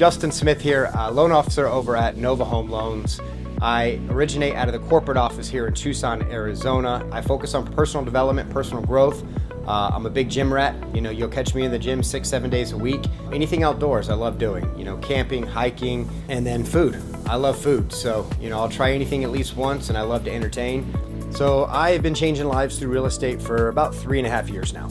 Justin Smith here, loan officer over at Nova Home Loans. I originate out of the corporate office here in Tucson, Arizona. I focus on personal development, personal growth. I'm a big gym rat. You'll catch me in the gym 6-7 days a week. Anything outdoors I love doing, camping, hiking, and then food. I love food, so I'll try anything at least once, and I love to entertain. So I've been changing lives through real estate for about 3.5 years now.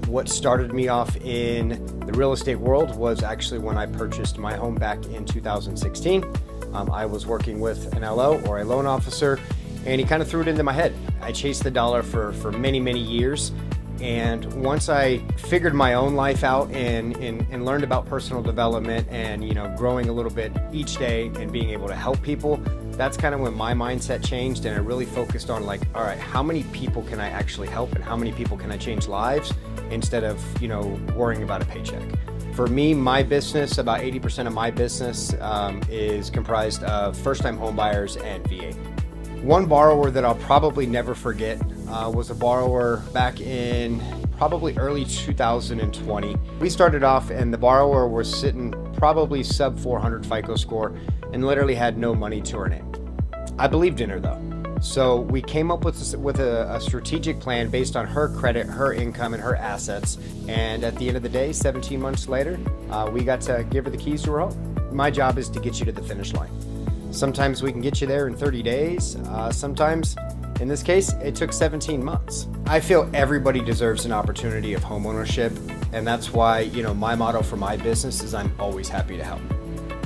What started me off in the real estate world was actually when I purchased my home back in 2016. I was working with an LO, or a loan officer, and he kind of threw it into my head. I chased the dollar for many, many years. And once I figured my own life out and learned about personal development and growing a little bit each day and being able to help people, that's kind of when my mindset changed, and I really focused on all right, how many people can I actually help and how many people can I change lives instead of worrying about a paycheck. For me, my business, about 80% of my business is comprised of first-time home buyers and VA. One borrower that I'll probably never forget was a borrower back in probably early 2020. We started off and the borrower was sitting probably sub 400 FICO score and literally had no money to her name. I believed in her though. So we came up with a strategic plan based on her credit, her income, and her assets. And at the end of the day, 17 months later, we got to give her the keys to her home. My job is to get you to the finish line. Sometimes we can get you there in 30 days. Sometimes, in this case, it took 17 months. I feel everybody deserves an opportunity of homeownership, and that's why, my motto for my business is I'm always happy to help.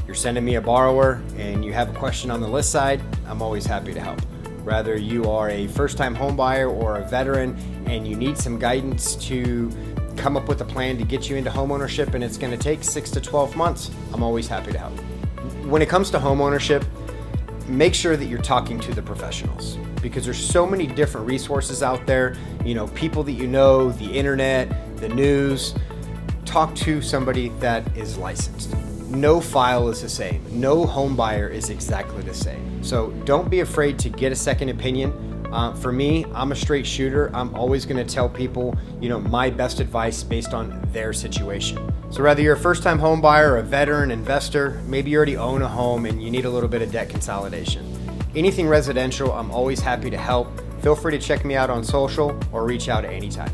You're sending me a borrower and you have a question on the list side, I'm always happy to help. Whether you are a first-time home buyer or a veteran and you need some guidance to come up with a plan to get you into homeownership and it's going to take 6 to 12 months, I'm always happy to help. When it comes to homeownership, make sure that you're talking to the professionals, because there's so many different resources out there, people that the internet, the news. Talk to somebody that is licensed. No file is the same. No home buyer is exactly the same. So don't be afraid to get a second opinion. For me, I'm a straight shooter. I'm always going to tell people, my best advice based on their situation. So whether you're a first-time home buyer, a veteran, investor, maybe you already own a home and you need a little bit of debt consolidation. Anything residential, I'm always happy to help. Feel free to check me out on social or reach out at any time.